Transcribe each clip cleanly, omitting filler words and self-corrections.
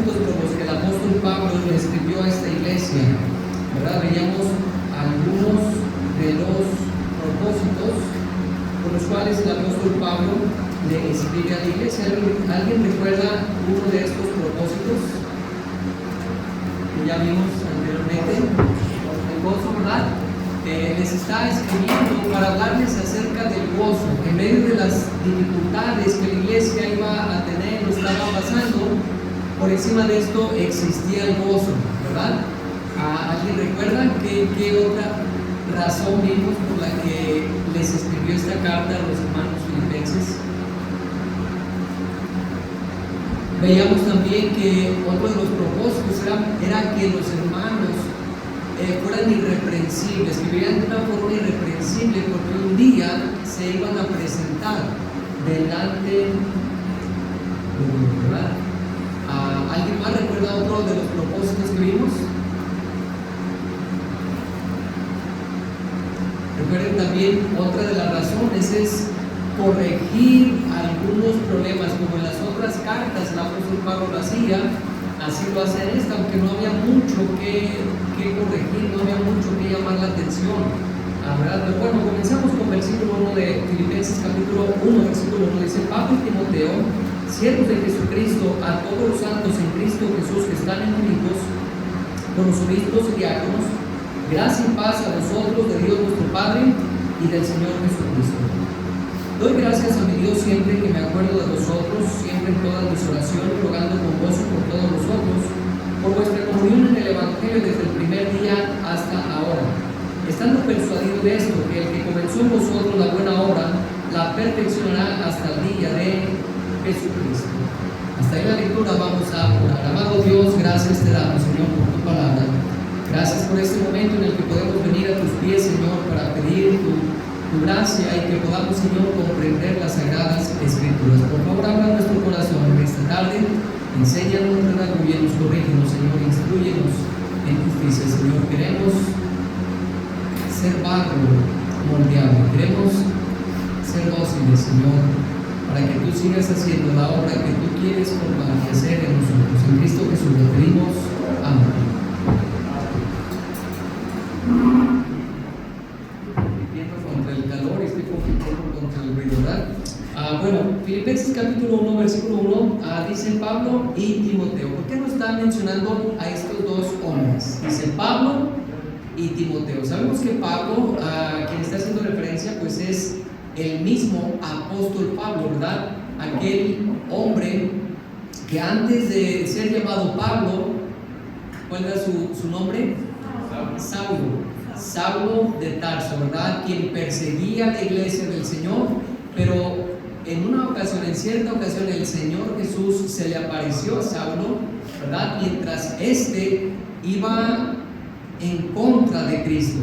Como los que el apóstol Pablo le escribió a esta iglesia, ¿verdad? Veíamos algunos de los propósitos por los cuales el apóstol Pablo le escribe a la iglesia. ¿Alguien recuerda uno de estos propósitos que ya vimos anteriormente? El gozo, ¿verdad? Les está escribiendo para hablarles acerca del gozo en medio de las dificultades que la iglesia iba a tener o estaba pasando. Por encima de esto existía el gozo, ¿verdad? ¿Alguien recuerda qué otra razón vimos por la que les escribió esta carta a los hermanos filipenses? Veíamos también que otro de los propósitos era que los hermanos fueran irreprensibles, que vivieran de una forma irreprensible, porque un día se iban a presentar delante de Dios, ¿verdad? ¿Alguien más recuerda otro de los propósitos que vimos? Recuerden también, otra de las razones es corregir algunos problemas, como en las otras cartas el apóstol Pablo lo hacía, así lo hace en esta, aunque no había mucho que corregir, no había mucho que llamar la atención, ¿verdad? Pero bueno, comenzamos con versículo 1 de Filipenses capítulo 1, versículo 1, dice: Pablo y Timoteo, siervos de Jesucristo, a todos los santos en Cristo Jesús que están en Filipos, con los obispos y diáconos, gracia y paz a vosotros de Dios nuestro Padre y del Señor Jesucristo. Doy gracias a mi Dios siempre que me acuerdo de vosotros, siempre en todas mis oraciones, rogando con gozo por todos vosotros, por vuestra comunión en el Evangelio desde el primer día hasta ahora, estando persuadido de esto, que el que comenzó en vosotros la buena obra, la perfeccionará hasta el día de Jesucristo. Hasta ahí la lectura. Vamos a orar. Amado Dios, gracias te damos, Señor, por tu palabra. Gracias por este momento en el que podemos venir a tus pies, Señor, para pedir tu gracia y que podamos, Señor, comprender las sagradas escrituras. Por favor, habla nuestro corazón en esta tarde. Enséñanos, redargúyenos, corrígenos, Señor, instrúyenos en justicia, Señor. Queremos ser barro moldeable, queremos ser dóciles, Señor, para que tú sigas haciendo la obra que tú quieres formar y hacer en nosotros. En Cristo Jesús lo pedimos. Amén. Contra el calor, estoy contra el ruido, ¿verdad? Bueno, Filipenses capítulo 1, versículo 1, dice Pablo y Timoteo. ¿Por qué no está mencionando a estos dos hombres? Dice Pablo y Timoteo. Sabemos que Pablo, quien está haciendo referencia, pues es el mismo apóstol Pablo, ¿verdad? Aquel hombre que antes de ser llamado Pablo, ¿cuál era su nombre? Saulo de Tarso, ¿verdad? Quien perseguía la iglesia del Señor, pero en una ocasión, en cierta ocasión, el Señor Jesús se le apareció a Saulo, ¿verdad? Mientras éste iba en contra de Cristo.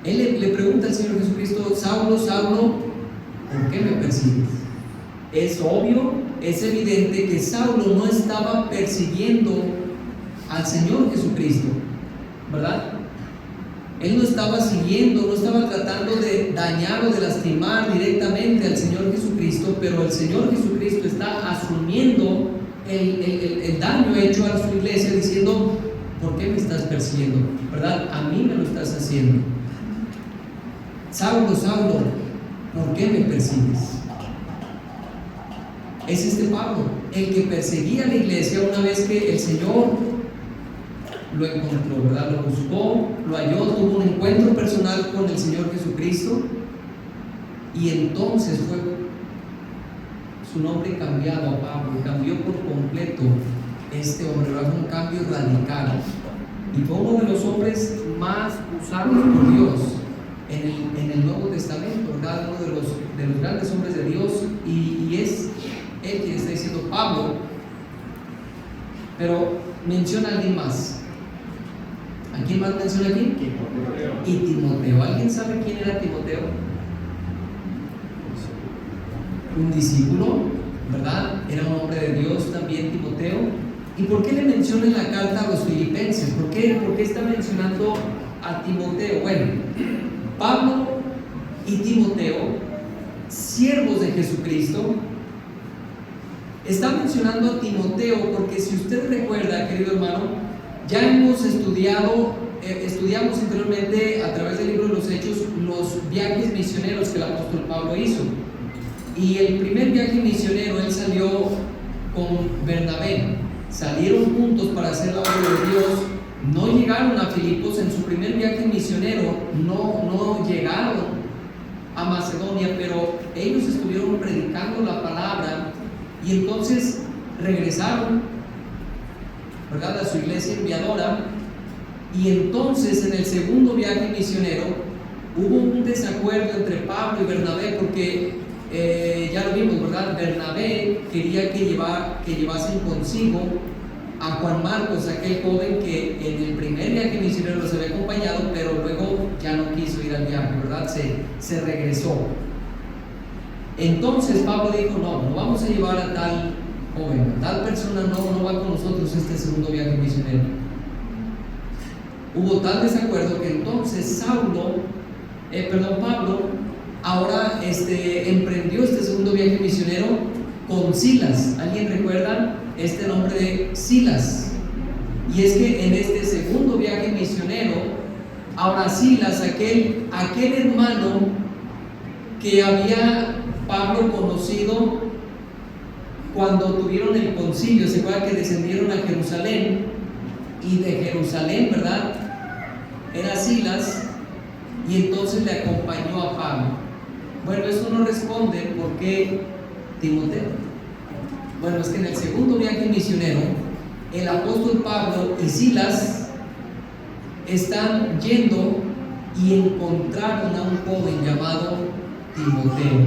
Él le pregunta al Señor Jesucristo: Saulo, Saulo, ¿por qué me persigues? Es obvio, es evidente que Saulo no estaba persiguiendo al Señor Jesucristo, ¿verdad? Él no estaba siguiendo, no estaba tratando de dañar o de lastimar directamente al Señor Jesucristo, pero el Señor Jesucristo está asumiendo el daño hecho a su iglesia, diciendo: ¿por qué me estás persiguiendo? ¿Verdad? A mí me lo estás haciendo. Saulo, Saulo, ¿por qué me persigues? Es este Pablo, el que perseguía a la iglesia una vez que el Señor lo encontró, ¿verdad? Lo buscó, lo halló, tuvo un encuentro personal con el Señor Jesucristo, y entonces fue su nombre cambiado a Pablo. Cambió por completo este hombre, fue un cambio radical, y fue uno de los hombres más usados por Dios en el Nuevo Testamento, ¿verdad? Uno de los grandes hombres de Dios, y es él quien está diciendo Pablo, pero menciona a alguien más. ¿A quién más menciona aquí? Timoteo. Y Timoteo. ¿Alguien sabe quién era Timoteo? Un discípulo, ¿verdad? Era un hombre de Dios también, Timoteo. ¿Y por qué le menciona en la carta a los filipenses? ¿Por qué está mencionando a Timoteo? Bueno, Pablo y Timoteo, siervos de Jesucristo, Está mencionando a Timoteo porque si usted recuerda, querido hermano, ya hemos estudiamos anteriormente a través del libro de los Hechos los viajes misioneros que el apóstol Pablo hizo. Y el primer viaje misionero, él salió con Bernabé. Salieron juntos para hacer la obra de Dios. No llegaron a Filipos en su primer viaje misionero, no llegaron a Macedonia, pero ellos estuvieron predicando la palabra y entonces regresaron, ¿verdad?, a su iglesia enviadora. Y entonces en el segundo viaje misionero hubo un desacuerdo entre Pablo y Bernabé porque ya lo vimos, ¿verdad? Bernabé quería que llevasen consigo a Juan Marcos, aquel joven que en el primer viaje misionero los había acompañado, pero luego ya no quiso ir al viaje, ¿verdad? Se regresó. Entonces Pablo dijo, no vamos a llevar a tal joven, a tal persona no va con nosotros este segundo viaje misionero. Hubo tal desacuerdo que entonces Pablo ahora emprendió este segundo viaje misionero con Silas. ¿Alguien recuerda este nombre de Silas? Y es que en este segundo viaje misionero, ahora Silas, aquel hermano que había Pablo conocido cuando tuvieron el concilio, se acuerda que descendieron a Jerusalén, y de Jerusalén, ¿verdad?, era Silas, y entonces le acompañó a Pablo. Bueno, eso no responde por qué Timoteo. Bueno, es que en el segundo viaje misionero, el apóstol Pablo y Silas están yendo y encontraron a un joven llamado Timoteo,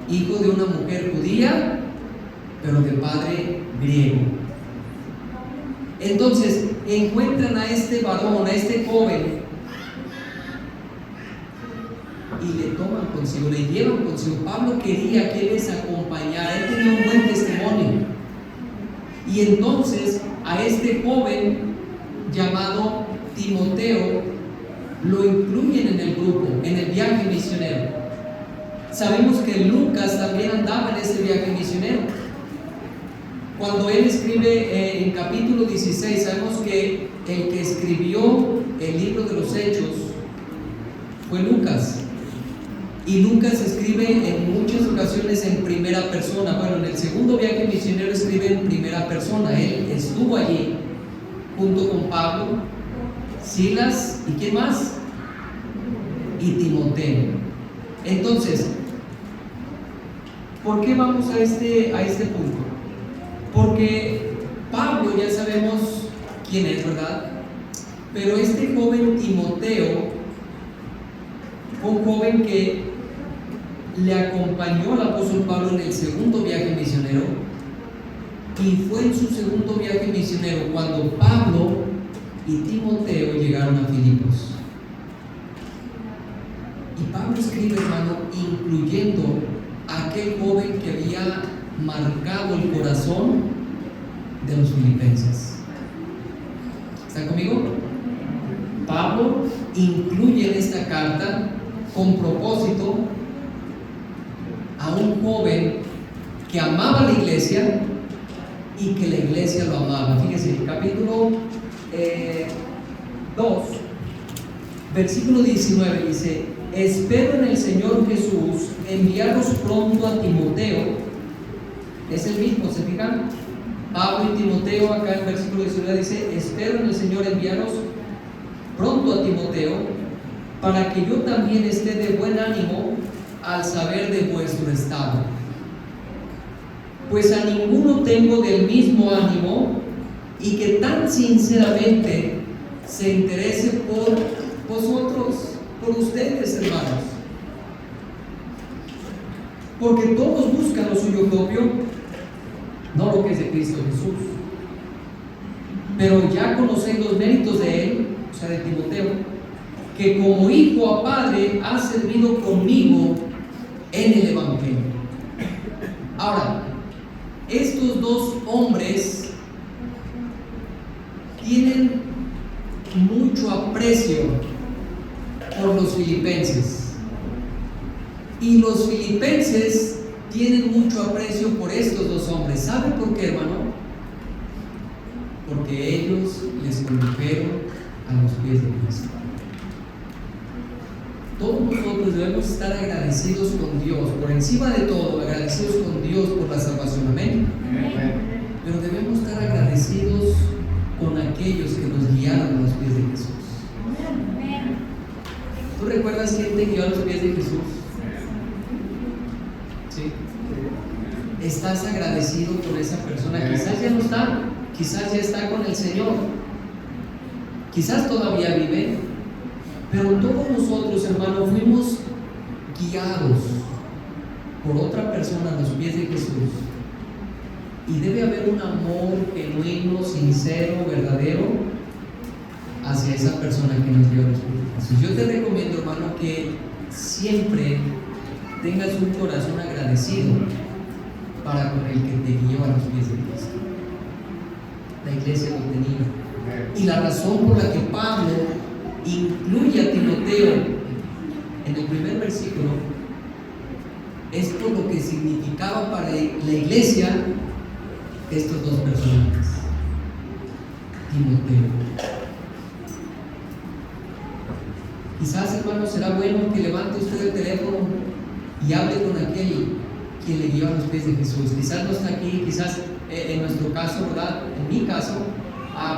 hijo de una mujer judía, pero de padre griego. Entonces encuentran a este varón, a este joven, y le toman consigo, le llevan consigo. Pablo quería que les acompañara, él tenía un buen testimonio. Y entonces a este joven llamado Timoteo lo incluyen en el grupo, en el viaje misionero. Sabemos que Lucas también andaba en ese viaje misionero. Cuando él escribe en capítulo 16, sabemos que el que escribió el libro de los Hechos fue Lucas. Y Lucas escribe en muchas ocasiones en primera persona. Bueno, en el segundo viaje misionero escribe en primera persona. Él estuvo allí junto con Pablo, Silas y ¿quién más? Y Timoteo. Entonces, ¿por qué vamos a este punto? Porque Pablo ya sabemos quién es, ¿verdad? Pero este joven Timoteo fue un joven que le acompañó al apóstol Pablo en el segundo viaje misionero, y fue en su segundo viaje misionero cuando Pablo y Timoteo llegaron a Filipos. Y Pablo escribe, hermano, incluyendo a aquel joven que había marcado el corazón de los filipenses. ¿Están conmigo? Pablo incluye en esta carta con propósito a un joven que amaba la iglesia y que la iglesia lo amaba. Fíjense, capítulo 2, versículo 19 dice: espero en el Señor Jesús enviaros pronto a Timoteo. Es el mismo, ¿se fijan? Pablo y Timoteo, acá en el versículo 19 dice: espero en el Señor enviaros pronto a Timoteo, para que yo también esté de buen ánimo al saber de vuestro estado. Pues a ninguno tengo del mismo ánimo, y que tan sinceramente se interese por vosotros, por ustedes, hermanos. Porque todos buscan lo suyo propio, no lo que es de Cristo Jesús. Pero ya conocéis los méritos de él, o sea, de Timoteo, que como hijo a padre ha servido conmigo en el Evangelio. Ahora, estos dos hombres tienen mucho aprecio por los filipenses, y los filipenses tienen mucho aprecio por estos dos hombres. ¿Sabe por qué, hermano? Porque ellos les condujeron a los pies de Cristo. Todos nosotros debemos estar agradecidos con Dios, por encima de todo, agradecidos con Dios por la salvación. Amén. Pero debemos estar agradecidos con aquellos que nos guiaron a los pies de Jesús. ¿Tú recuerdas quién te guió a los pies de Jesús? ¿Sí? ¿Estás agradecido con esa persona? Quizás ya no está, quizás ya está con el Señor, quizás todavía vive, pero todos nosotros, hermanos, fuimos guiados por otra persona a los pies de Jesús. Y debe haber un amor genuino, sincero, verdadero hacia esa persona que nos dio a los pies de Jesús. Yo te recomiendo, hermano, que siempre tengas un corazón agradecido para con el que te guió a los pies de Cristo. La iglesia lo tenía. Y la razón por la que Pablo incluye a Timoteo en el primer versículo es por lo que significaba para la iglesia estos dos personajes. Timoteo. Quizás, hermano, será bueno que levante usted el teléfono y hable con aquel quien le guió a los pies de Jesús. Quizás no está aquí, quizás en nuestro caso, ¿verdad? En mi caso,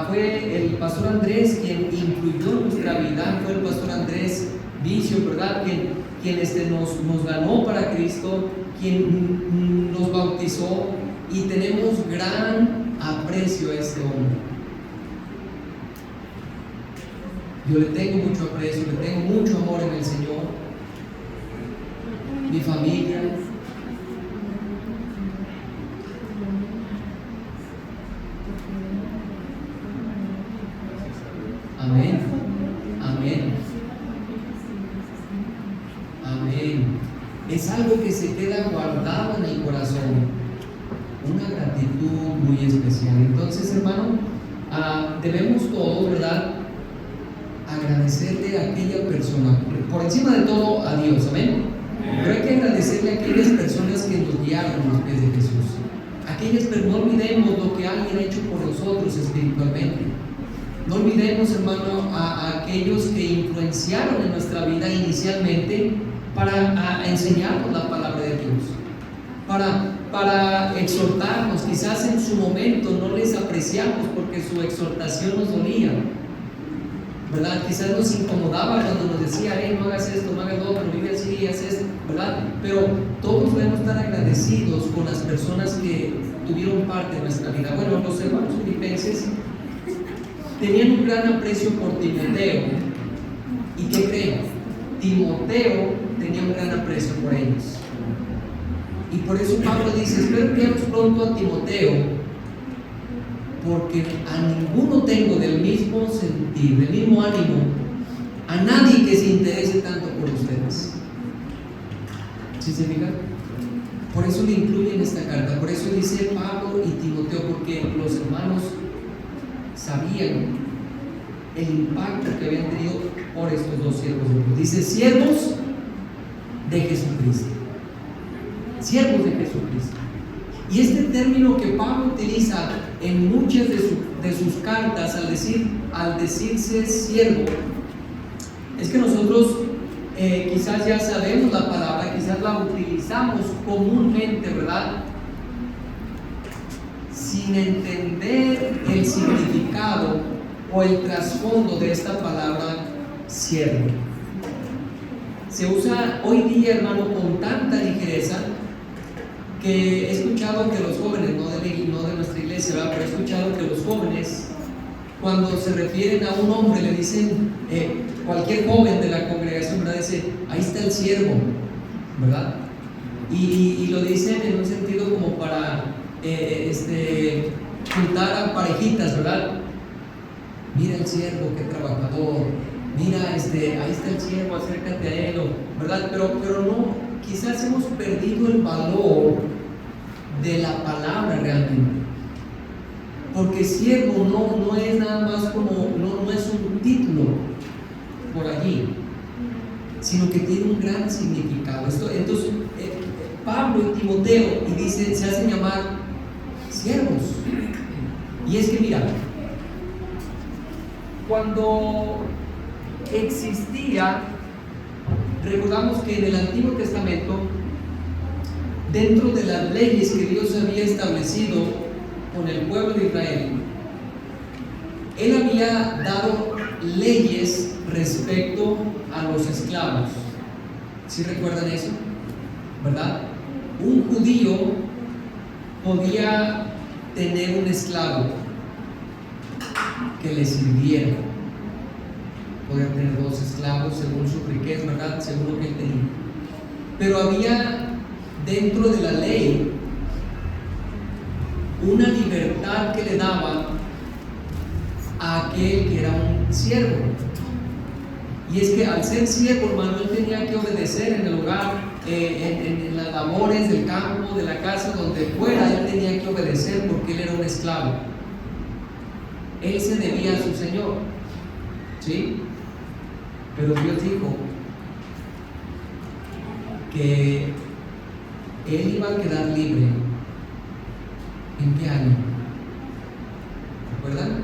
fue el pastor Andrés quien influyó en nuestra vida, fue el pastor Andrés Vicio, ¿verdad? Quien nos ganó para Cristo, quien nos bautizó, y tenemos gran aprecio a este hombre. Yo le tengo mucho aprecio, le tengo mucho amor en el Señor, mi familia. Amén, amén, amén. Es algo que se queda guardado en el corazón, una gratitud muy especial. Entonces, hermano, debemos todos, ¿verdad?, agradecerle a aquella persona, por encima de todo a Dios, amén. Pero hay que agradecerle a aquellas personas que nos guiaron a los pies de Jesús. No olvidemos lo que alguien ha hecho por nosotros espiritualmente. No olvidemos, hermano, a aquellos que influenciaron en nuestra vida inicialmente para enseñarnos la palabra de Dios, para exhortarnos. Quizás en su momento no les apreciamos porque su exhortación nos dolía, ¿verdad? Quizás nos incomodaba cuando nos decía, no hagas esto, no hagas lo otro, vive así, haz esto, ¿verdad? Pero todos debemos estar agradecidos con las personas que tuvieron parte de nuestra vida. Bueno, los hermanos filipenses tenían un gran aprecio por Timoteo. ¿Y qué creen? Timoteo tenía un gran aprecio por ellos. Y por eso Pablo dice, espero que veamos pronto a Timoteo, porque a ninguno tengo del mismo sentir, del mismo ánimo, a nadie que se interese tanto por ustedes. ¿Sí se fijan? Por eso le incluye en esta carta, por eso dice Pablo y Timoteo, porque los hermanos sabían el impacto que habían tenido por estos dos siervos de Dios. Dice siervos de Jesucristo. Siervos de Jesucristo. Y este término que Pablo utiliza en muchas de sus cartas al decirse siervo, es que nosotros quizás ya sabemos la palabra, quizás la utilizamos comúnmente, ¿verdad?, sin entender el significado o el trasfondo de esta palabra siervo. Se usa hoy día, hermano, con tanta ligereza que he escuchado que los jóvenes, no de nuestra iglesia, ¿verdad?, pero he escuchado que los jóvenes, cuando se refieren a un hombre, le dicen, cualquier joven de la congregación, ¿verdad?, dice, ahí está el siervo, ¿verdad? Y lo dicen en un sentido como para juntar a parejitas, ¿verdad? Mira el siervo, qué trabajador, mira, ahí está el siervo, acércate a él, ¿verdad? Pero no, quizás hemos perdido el valor de la palabra realmente, porque siervo no es nada más como, no es un título por allí, sino que tiene un gran significado. Entonces, Pablo y Timoteo y dice, se hacen llamar siervos. Y es que mira, cuando existía, recordamos que en el Antiguo Testamento, dentro de las leyes que Dios había establecido con el pueblo de Israel, Él había dado leyes respecto a los esclavos. ¿Sí recuerdan eso? ¿Verdad? Un judío podía tener un esclavo que le sirviera. Podía tener 2 esclavos según su riqueza, ¿verdad? Según lo que él tenía. Pero había dentro de la ley una libertad que le daba a aquel que era un siervo. Y es que al ser siervo, hermano, él tenía que obedecer en el hogar, en las labores del campo, de la casa, donde fuera, él tenía que obedecer porque él era un esclavo. Él se debía a su Señor, ¿sí? Pero Dios dijo que él iba a quedar libre. ¿En qué año? ¿Recuerdan?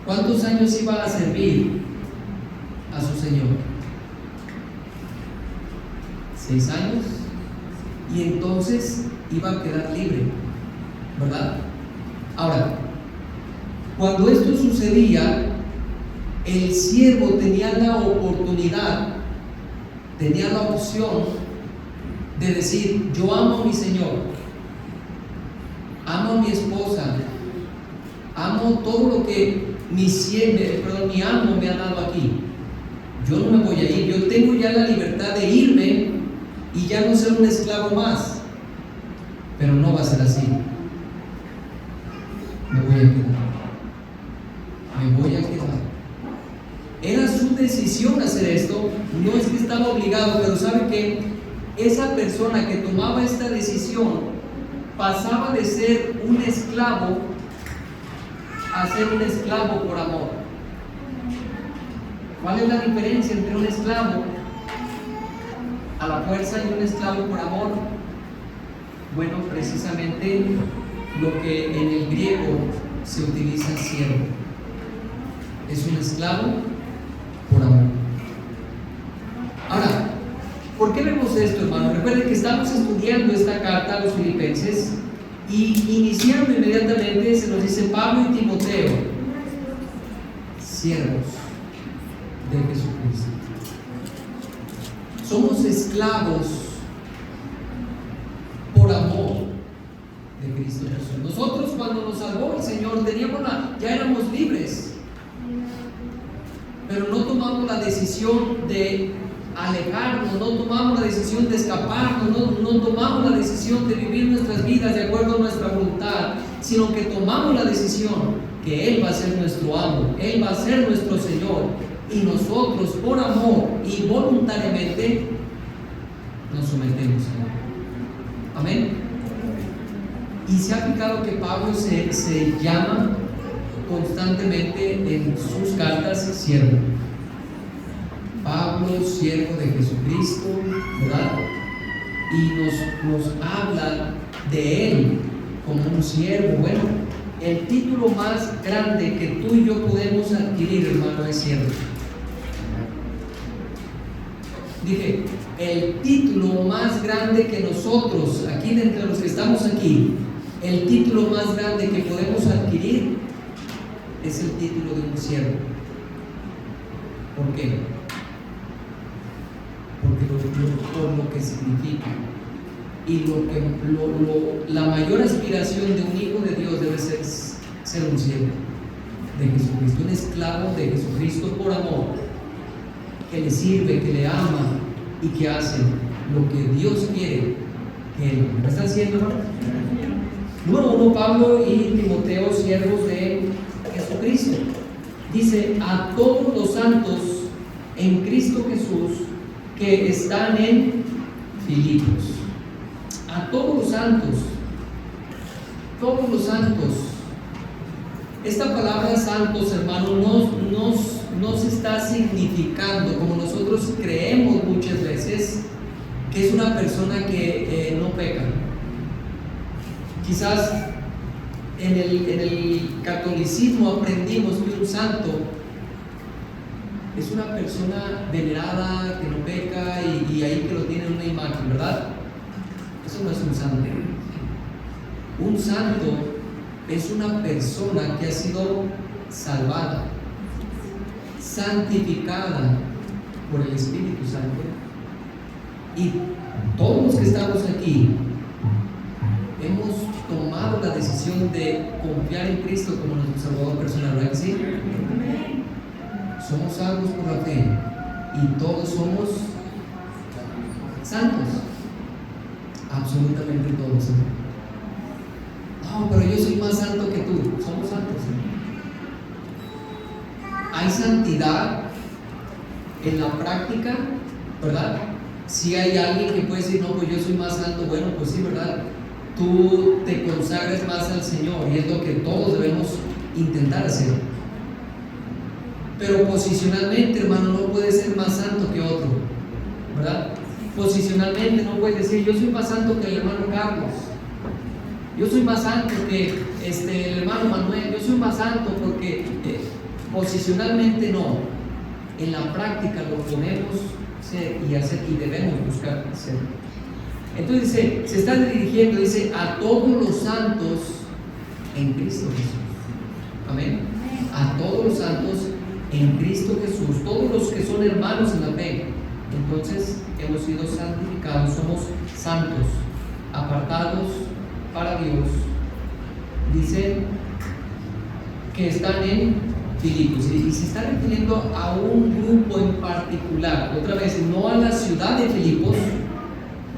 ¿Cuántos años iba a servir a su Señor? 6 años. Y entonces iba a quedar libre, ¿verdad? Ahora, cuando esto sucedía, el siervo tenía la oportunidad, tenía la opción de decir: yo amo a mi Señor, amo a mi esposa, amo todo lo que mi amo me ha dado aquí. Yo no me voy a ir, yo tengo ya la libertad de irme y ya no ser un esclavo más. Pero no va a ser así. Me voy a quedar. Me voy a quedar. Era su decisión hacer esto, no es que estaba obligado, pero sabe que esa persona que tomaba esta decisión pasaba de ser un esclavo a ser un esclavo por amor. ¿Cuál es la diferencia entre un esclavo a la fuerza y un esclavo por amor? Bueno, precisamente lo que en el griego se utiliza siervo. Es un esclavo por amor. Ahora, ¿por qué vemos esto, hermano? Recuerden que estamos estudiando esta carta a los Filipenses y iniciando inmediatamente se nos dice: Pablo y Timoteo, siervos de Jesucristo. Somos esclavos por amor de Cristo Jesús. Nosotros, cuando nos salvó el Señor, ya éramos libres, pero no tomamos la decisión de alejarnos, no tomamos la decisión de escaparnos, no tomamos la decisión de vivir nuestras vidas de acuerdo a nuestra voluntad, sino que tomamos la decisión que Él va a ser nuestro amo, Él va a ser nuestro Señor, y nosotros por amor y voluntariamente nos sometemos a Él. Amén. Y se ha fijado que Pablo se llama constantemente en sus cartas siervo. Pablo, siervo de Jesucristo, ¿verdad? Y nos habla de Él como un siervo. Bueno, el título más grande que tú y yo podemos adquirir, hermano, es siervo. Dije, el título más grande que nosotros, aquí de entre los que estamos aquí, el título más grande que podemos adquirir es el título de un siervo. ¿Por qué? Porque por lo que significa. Y la mayor aspiración de un hijo de Dios debe ser un siervo de Jesucristo, un esclavo de Jesucristo por amor, que le sirve, que le ama y que hace lo que Dios quiere que él. ¿Me están haciendo, hermano? Número 1, Pablo y Timoteo, siervos de Jesucristo. Dice: a todos los santos en Cristo Jesús que están en Filipos. A todos los santos. Todos los santos. Esta palabra santos, hermano, no se está significando, como nosotros creemos muchas veces, ¿Qué es una persona que no peca? Quizás en el catolicismo aprendimos que un santo es una persona venerada, que no peca y ahí que lo tiene en una imagen, ¿verdad? Eso no es un santo. Un santo es una persona que ha sido salvada, santificada por el Espíritu Santo. Y todos los que estamos aquí hemos tomado la decisión de confiar en Cristo como nuestro Salvador personal, ¿verdad que sí? Somos salvos por la fe y todos somos santos, absolutamente todos. No, pero yo soy más santo que tú. Somos santos. Hay santidad en la práctica, ¿verdad? Si hay alguien que puede decir, no, pues yo soy más santo, bueno, pues sí, ¿verdad? Tú te consagres más al Señor y es lo que todos debemos intentar hacer. Pero posicionalmente, hermano, no puede ser más santo que otro, ¿verdad? Posicionalmente no puedes decir, yo soy más santo que el hermano Carlos, yo soy más santo que el hermano Manuel, yo soy más santo porque posicionalmente no. En la práctica lo podemos ser y hacer y debemos buscar hacer. Entonces dice, se está dirigiendo, dice, a todos los santos en Cristo Jesús. Amén. A todos los santos en Cristo Jesús, todos los que son hermanos en la fe. Entonces hemos sido santificados, somos santos, apartados para Dios. Dice que están en Filipos y se está refiriendo a un grupo en particular, otra vez, no a la ciudad de Filipos,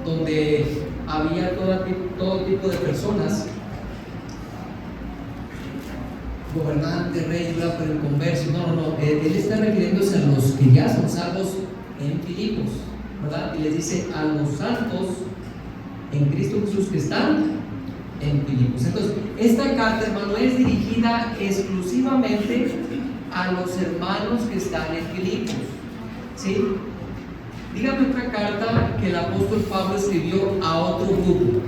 donde había todo tipo de personas, gobernante, rey, por el converso. No, él está refiriéndose a los que ya son salvos en Filipos, ¿verdad? Y les dice a los santos en Cristo Jesús que están en Filipos. Entonces, esta carta, hermano, es dirigida exclusivamente a los hermanos que están en Filipos, ¿sí? Dígame otra carta que el apóstol Pablo escribió a otro grupo.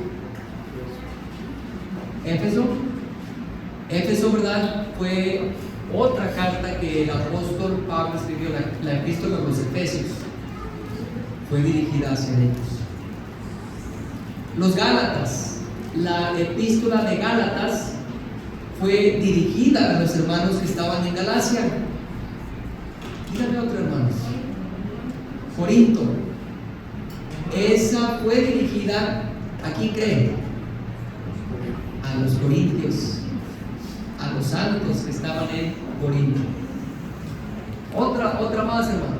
Éfeso, ¿verdad? Fue otra carta que el apóstol Pablo escribió, la epístola a los Efesios. Fue dirigida hacia ellos. Los Gálatas, la epístola de Gálatas fue dirigida a los hermanos que estaban en Galacia. Dígame otro, hermanos. Corinto, esa fue dirigida, ¿a quién creen? A los corintios, a los santos que estaban en Corinto. Otra más, hermano.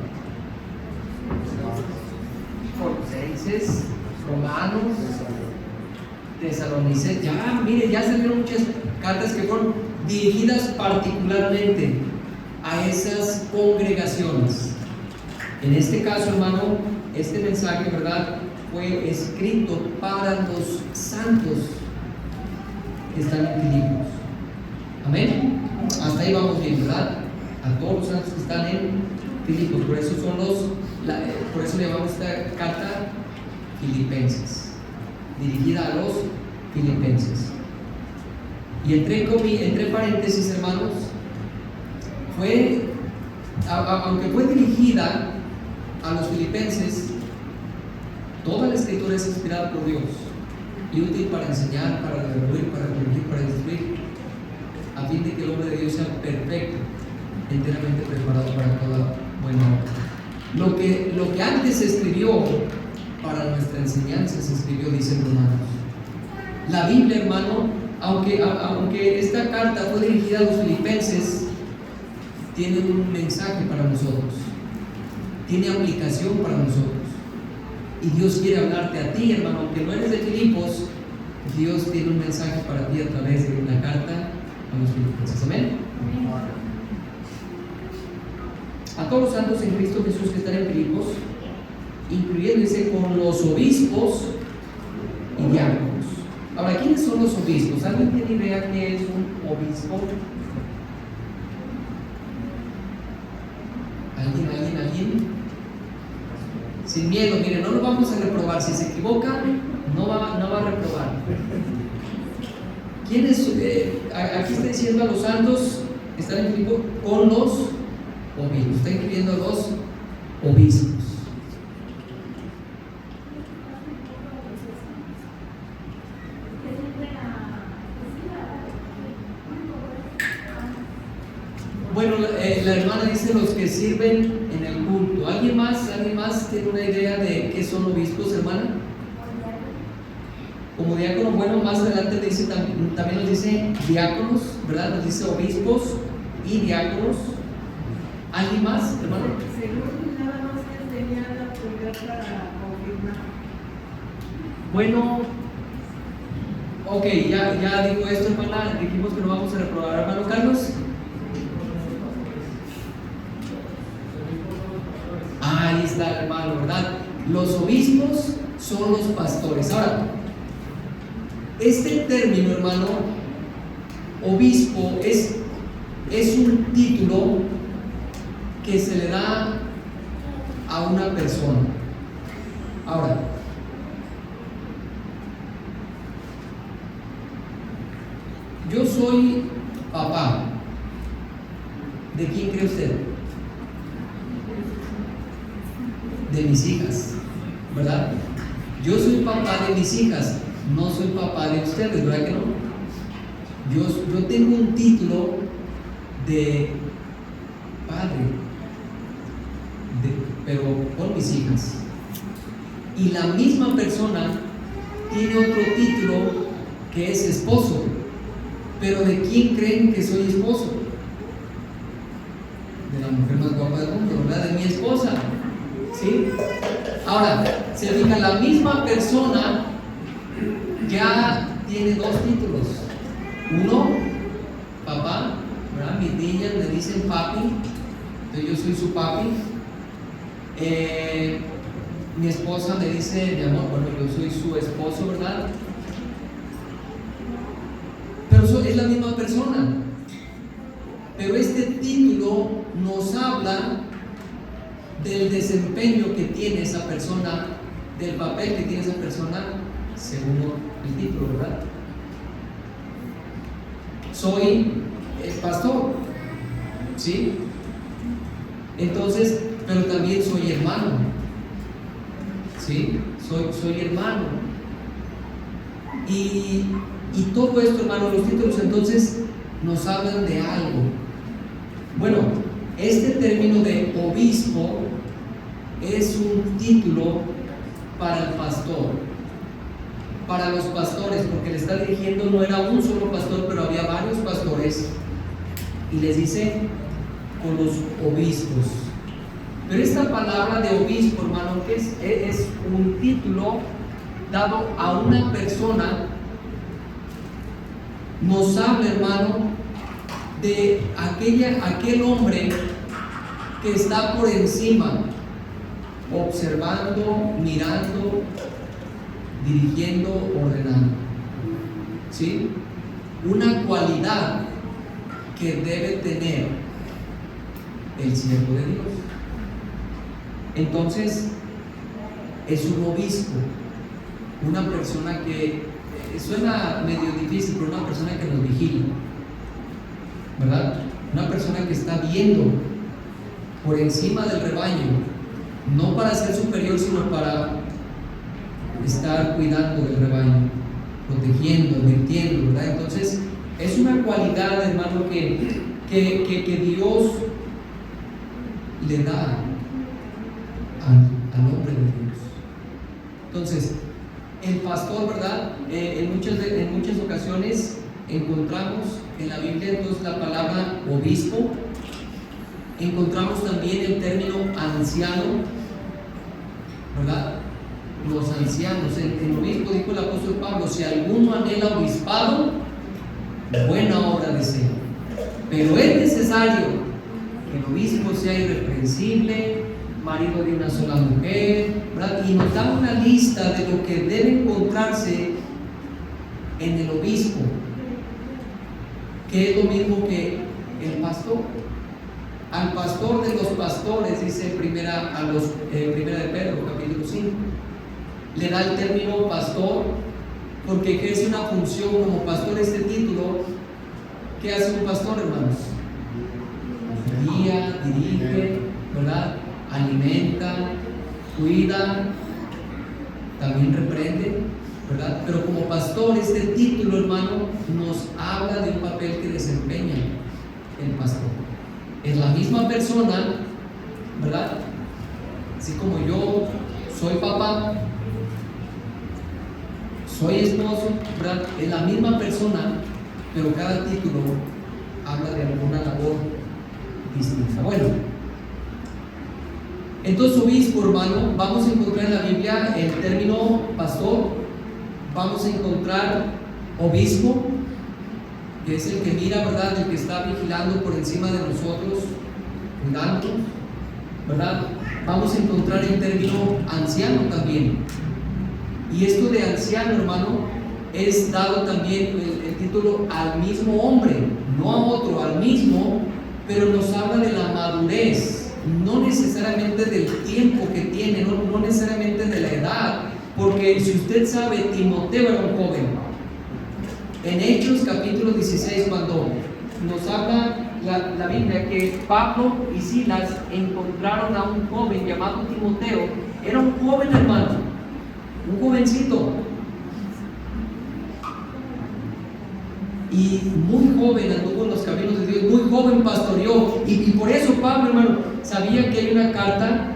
Colosenses, Romanos, Tesalonicenses. Ya, mire, ya salieron muchas cartas que fueron dirigidas particularmente a esas congregaciones. En este caso, hermano, este mensaje, ¿verdad?, fue escrito para los santos que están en Filipos. Amén. Hasta ahí vamos bien, ¿verdad? A todos los santos que están en Filipos. Por eso por eso le llamamos esta carta Filipenses, dirigida a los filipenses. Y entre paréntesis, hermanos, aunque fue dirigida a los filipenses, toda la escritura es inspirada por Dios y útil para enseñar, para redarguir, para corregir, para instruir, a fin de que el hombre de Dios sea perfecto, enteramente preparado para toda buena obra. Lo que antes se escribió para nuestra enseñanza se escribió, dicen Romanos. La Biblia, hermano, aunque esta carta fue dirigida a los filipenses, tiene un mensaje para nosotros, tiene aplicación para nosotros. Y Dios quiere hablarte a ti, hermano, aunque no eres de Filipos, Dios tiene un mensaje para ti a través de la carta a los filipenses. Amén. A todos los santos en Cristo Jesús que están en Filipos, incluyéndose con los obispos y diáconos. Ahora, ¿quiénes son los obispos? ¿Alguien tiene idea qué es un obispo? ¿Alguien? sin miedo. Mire, no lo vamos a reprobar. Si se equivoca, no va a reprobar. ¿Quién es? Aquí está diciendo a los santos, están escribiendo con los obispos. Está escribiendo a los obispos. Bueno, la hermana dice los que sirven en el culto. ¿Alguien más tiene una idea de qué son obispos, hermana? Como diácono, bueno, más adelante dice, también nos dice diáconos, ¿verdad? Nos dice obispos y diáconos. ¿Alguien más, hermano? Según nada más que tenía la autoridad para confirmar. Bueno, ok, ya dijo esto, hermana. Dijimos que no vamos a reprobar, hermano Carlos. Ahí está, hermano, ¿verdad? Los obispos son los pastores. Ahora, este término, hermano, obispo, es un título que se le da a una persona. Ahora, yo soy papá. ¿De quién cree usted? De mis hijas, ¿verdad? Yo soy papá de mis hijas, no soy papá de ustedes, ¿verdad que no? Yo tengo un título de padre, pero con mis hijas. Y la misma persona tiene otro título que es esposo. Pero ¿de quién creen que soy esposo? De la mujer más guapa del mundo, ¿verdad? De mi esposa. ¿Sí? Ahora, se fija, la misma persona ya tiene dos títulos. Uno, papá, ¿verdad? Mis niñas me dicen papi, entonces yo soy su papi. Mi esposa me dice mi amor, bueno, yo soy su esposo, ¿verdad? Pero es la misma persona. Pero este título nos habla del desempeño que tiene esa persona, del papel que tiene esa persona según el título, ¿verdad? Soy el pastor, ¿sí? Entonces, pero también soy hermano, ¿sí? Soy hermano. Y todo esto, hermano, los títulos entonces nos hablan de algo. Bueno, este término de obispo es un título para el pastor, para los pastores, porque le está dirigiendo, no era un solo pastor, pero había varios pastores, y les dice con los obispos. Pero esta palabra de obispo, hermano, que es un título dado a una persona, nos habla, hermano, de aquel hombre que está por encima, observando, mirando, dirigiendo, ordenando. ¿Sí? Una cualidad que debe tener el siervo de Dios. Entonces, es un obispo, una persona que suena medio difícil, pero una persona que nos vigila, ¿verdad? Una persona que está viendo por encima del rebaño, no para ser superior, sino para estar cuidando del rebaño, protegiendo, advirtiendo, ¿verdad? Entonces, es una cualidad, hermano, que Dios le da al hombre de Dios. Entonces, el pastor, ¿verdad? En muchas ocasiones encontramos en la Biblia entonces la palabra obispo, encontramos también el término anciano, ¿verdad? Los ancianos, el obispo, dijo el apóstol Pablo, si alguno anhela obispado, buena obra desea. Pero es necesario que el obispo sea irreprensible, marido de una sola mujer, ¿verdad? Y nos da una lista de lo que debe encontrarse en el obispo, que es lo mismo que el pastor. Al pastor de los pastores, dice primera de Pedro, capítulo 5. Le da el término pastor porque ejerce una función como pastor. Este título, ¿qué hace un pastor, hermanos? Guía, dirige, ¿verdad? Alimenta, cuida, también reprende, ¿verdad? Pero como pastor, este título, hermano, nos habla de un papel que desempeña el pastor. Es la misma persona, ¿verdad? Así como yo soy papá, soy esposo, ¿verdad? Es la misma persona, pero cada título habla de alguna labor distinta. Bueno, entonces obispo, hermano, vamos a encontrar en la Biblia el término pastor, vamos a encontrar obispo, que es el que mira, ¿verdad? El que está vigilando por encima de nosotros, cuidando, ¿verdad? Vamos a encontrar el término anciano también. Y esto de anciano, hermano, es dado también el título al mismo hombre, no a otro, al mismo, pero nos habla de la madurez, no necesariamente del tiempo que tiene, no necesariamente de la edad, porque si usted sabe, Timoteo era un joven. En Hechos capítulo 16, cuando nos habla la Biblia que Pablo y Silas encontraron a un joven llamado Timoteo, era un joven, hermano, un jovencito, y muy joven anduvo en los caminos de Dios, muy joven pastoreó, y por eso Pablo, hermano, sabía que hay una carta,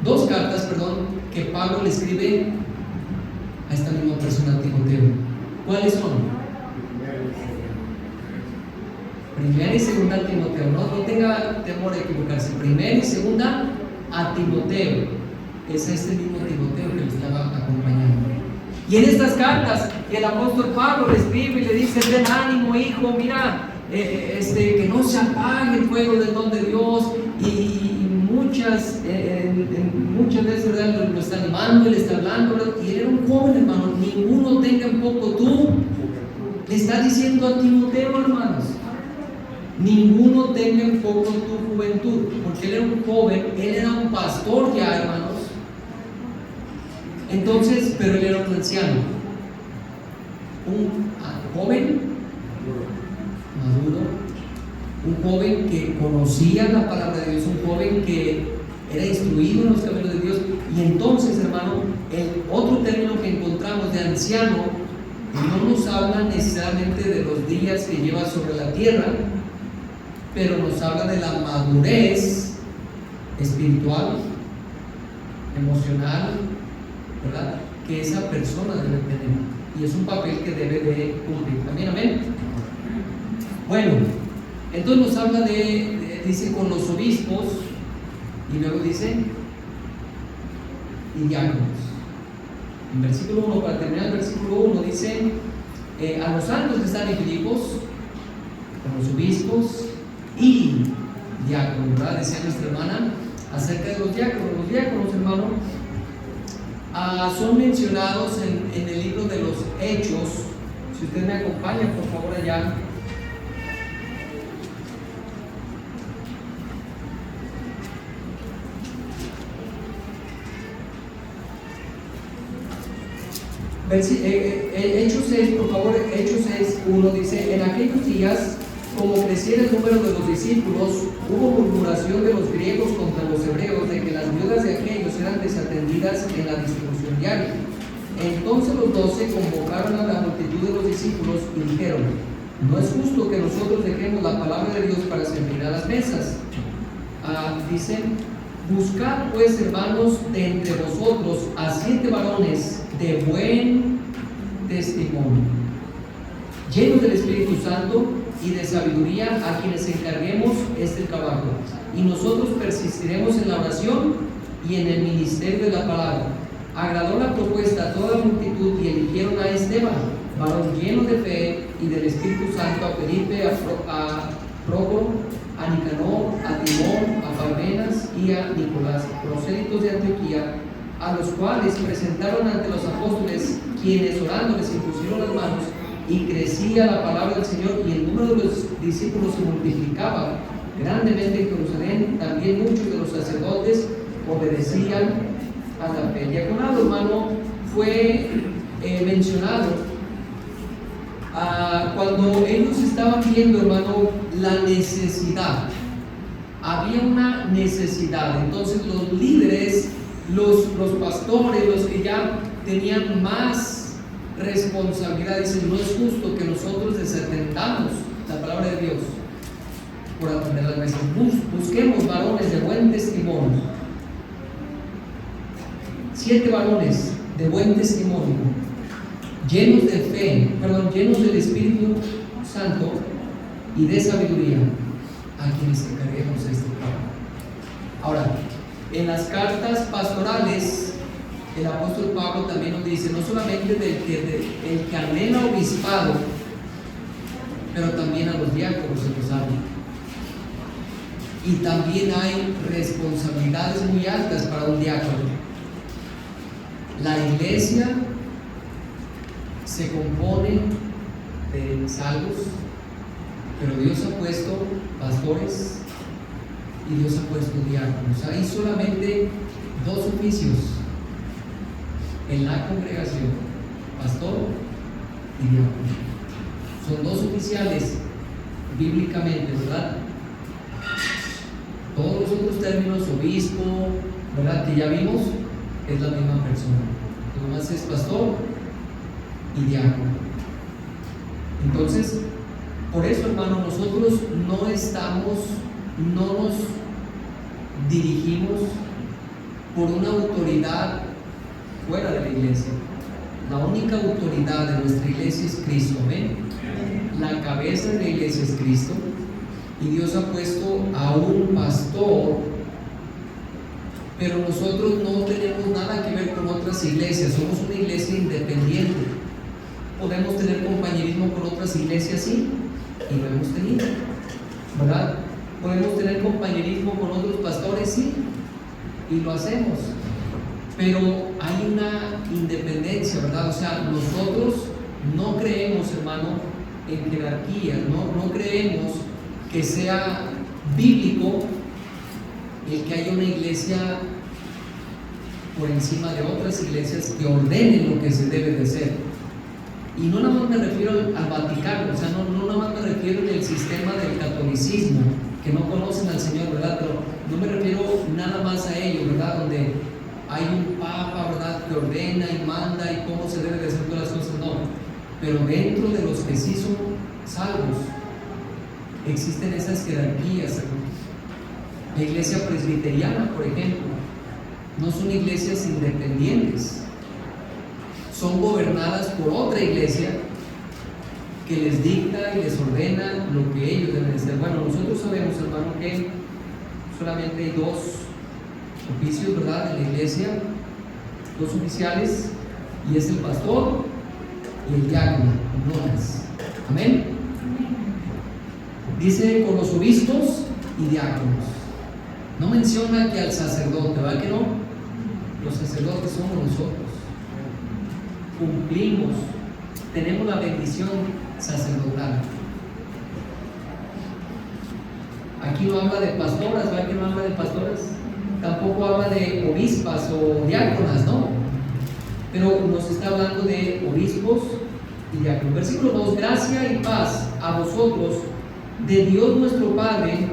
dos cartas, que Pablo le escribe a esta misma persona, Timoteo. ¿Cuáles son? Primera y segunda a Timoteo, no tenga temor de equivocarse. Primera y segunda a Timoteo. Es este mismo Timoteo que le estaba acompañando. Y en estas cartas el apóstol Pablo le escribe y le dice: ten ánimo, hijo, mira, que no se apague el fuego del don de Dios. Y muchas veces, ¿verdad?, lo está animando, le está hablando, ¿verdad? Y él era un joven, hermano. Ninguno tenga en poco tú. Le está diciendo a Timoteo, hermanos, ninguno tenga en poco tu juventud, porque él era un joven, él era un pastor ya, hermanos. Entonces, pero él era un anciano, un joven maduro, un joven que conocía la palabra de Dios, un joven que era instruido en los caminos de Dios. Y entonces, hermano, el otro término que encontramos de anciano no nos habla necesariamente de los días que lleva sobre la tierra, pero nos habla de la madurez espiritual, emocional, ¿verdad?, que esa persona debe tener, y es un papel que debe de cumplir también. Amén. Bueno, entonces nos habla dice con los obispos, y luego dice y diáconos. En versículo 1, para terminar el versículo 1, dice a los santos que están en Filipos, con los obispos y diáconos, ¿verdad? Decía nuestra hermana acerca de los diáconos. Los diáconos, hermano, son mencionados en el libro de los Hechos. Si usted me acompaña, por favor, allá. Hechos 6, por favor. Hechos 6, 1 dice: en aquellos días, como creciera el número de los discípulos, hubo murmuración de los griegos contra los hebreos de que las viudas de aquellos eran desatendidas en la distribución diaria. Entonces los 12 convocaron a la multitud de los discípulos y dijeron: no es justo que nosotros dejemos la palabra de Dios para servir a las mesas. Dicen: buscad pues, hermanos, de entre vosotros a 7 varones de buen testimonio, llenos del Espíritu Santo y de sabiduría, a quienes encarguemos este trabajo, y nosotros persistiremos en la oración y en el ministerio de la palabra. Agradó la propuesta a toda la multitud y eligieron a Esteban, varón lleno de fe y del Espíritu Santo, a Felipe, a Prócoro, a Nicanor, a Timón, a Parmenas y a Nicolás, prosélitos de Antioquía, a los cuales presentaron ante los apóstoles, quienes orando les impusieron las manos y crecía la palabra del Señor y el número de los discípulos se multiplicaba grandemente en Jerusalén. También muchos de los sacerdotes obedecían a la fe. El diaconado, hermano, fue mencionado cuando ellos estaban viendo, hermano, la necesidad. Había una necesidad. Entonces los líderes, los pastores, los que ya tenían más responsabilidad, dicen: no es justo que nosotros desatendamos la palabra de Dios por atender las mesas. Busquemos varones de buen testimonio. 7 varones de buen testimonio, llenos de fe, llenos del Espíritu Santo y de sabiduría, a quienes encarguemos este trabajo. Ahora, en las cartas pastorales, el apóstol Pablo también nos dice, no solamente el que anhela obispado, pero también a los diáconos se los habla. Y también hay responsabilidades muy altas para un diácono. La iglesia se compone de salvos, pero Dios ha puesto pastores y Dios ha puesto diáconos. Hay solamente 2 oficios en la congregación: pastor y diácono. Son 2 oficiales bíblicamente, ¿verdad? Todos los otros términos, obispo, ¿verdad?, que ya vimos, es la misma persona. Nomás es pastor y diácono. Entonces, por eso, hermano, nosotros no nos dirigimos por una autoridad fuera de la iglesia. La única autoridad de nuestra iglesia es Cristo, ¿ven? La cabeza de la iglesia es Cristo, y Dios ha puesto a un pastor, pero nosotros no tenemos nada que ver con otras iglesias. Somos una iglesia independiente. Podemos tener compañerismo con otras iglesias, sí, y lo hemos tenido, ¿verdad? Podemos tener compañerismo con otros pastores, sí, y lo hacemos, pero hay una independencia, ¿verdad? O sea, nosotros no creemos, hermano, en jerarquía, no creemos que sea bíblico el que haya una iglesia por encima de otras iglesias que ordenen lo que se debe de hacer. Y no nada más me refiero al Vaticano, o sea, no nada más me refiero en el sistema del catolicismo, que no conocen al Señor, ¿verdad? Pero no me refiero nada más a ello, ¿verdad? Donde hay un papa, ¿verdad?, que ordena y manda y cómo se debe de hacer todas las cosas, no. Pero dentro de los que sí son salvos, existen esas jerarquías, hermanos. La iglesia presbiteriana, por ejemplo, no son iglesias independientes, son gobernadas por otra iglesia que les dicta y les ordena lo que ellos deben hacer. Bueno, nosotros sabemos, hermano, que solamente hay 2 oficios, ¿verdad?, en la iglesia, 2 oficiales, y es el pastor y el diácono, no más. Amén. Dice con los obispos y diáconos. No menciona que al sacerdote, ¿verdad que no? Los sacerdotes somos nosotros. Cumplimos, tenemos la bendición sacerdotal. Aquí no habla de pastoras, ¿verdad que no habla de pastoras? Tampoco habla de obispas o diáconas, ¿no? Pero nos está hablando de obispos y diáconos. Versículo 2: gracia y paz a vosotros de Dios nuestro Padre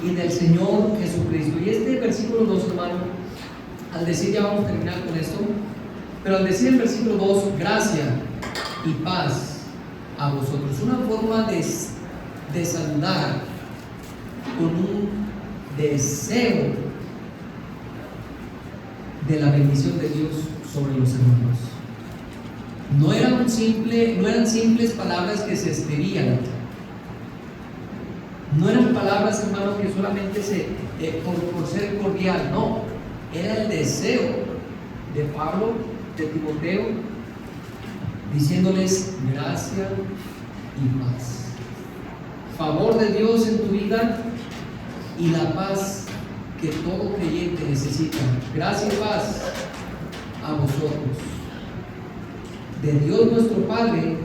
y del Señor Jesucristo. Y este versículo 2, hermano, al decir, ya vamos a terminar con esto, pero al decir el versículo 2, gracia y paz a vosotros, una forma de saludar con un deseo de la bendición de Dios sobre los hermanos. No eran simples palabras que se escribían. No eran palabras, hermanos, que solamente por ser cordial, no. Era el deseo de Pablo, de Timoteo, diciéndoles gracia y paz. Favor de Dios en tu vida y la paz que todo creyente necesita. Gracia y paz a vosotros, de Dios nuestro Padre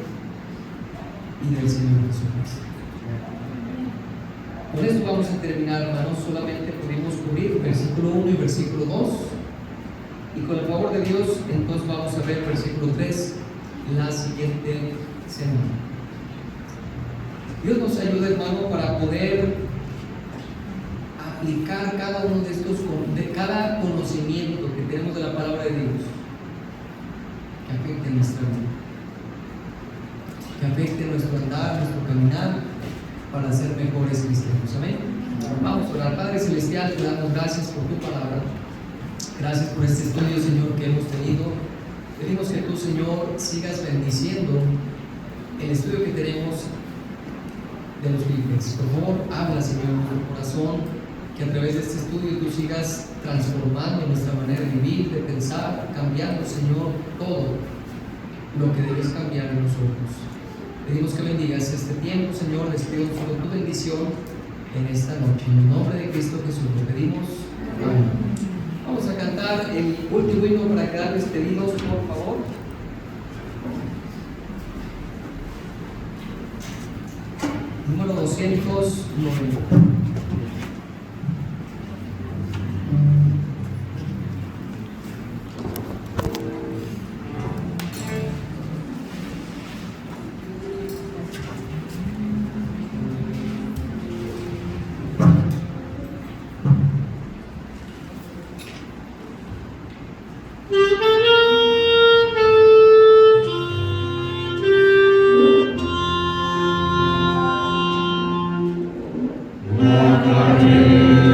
y del Señor Jesucristo. Con esto vamos a terminar, hermanos. Solamente pudimos cubrir versículo 1 y versículo 2. Y con el favor de Dios, entonces vamos a ver versículo 3 la siguiente semana. Dios nos ayuda, hermano, para poder aplicar cada uno de cada conocimiento que tenemos de la palabra de Dios, que afecte nuestra vida, que afecte nuestro andar, nuestro caminar, para ser mejores cristianos. Amén. Vamos a orar. Padre Celestial, te damos gracias por tu palabra. Gracias por este estudio, Señor, que hemos tenido. Pedimos que tú, Señor, sigas bendiciendo el estudio que tenemos de los Filipenses. Por favor, habla, Señor, en nuestro corazón, que a través de este estudio tú sigas transformando nuestra manera de vivir, de pensar, cambiando, Señor, todo lo que debes cambiar en nosotros. Pedimos que bendigas este tiempo, Señor. Les pido por tu bendición en esta noche. En el nombre de Cristo Jesús lo pedimos. Amén. Vamos a cantar el último himno para quedar despedidos, por favor. Número 209. Amen.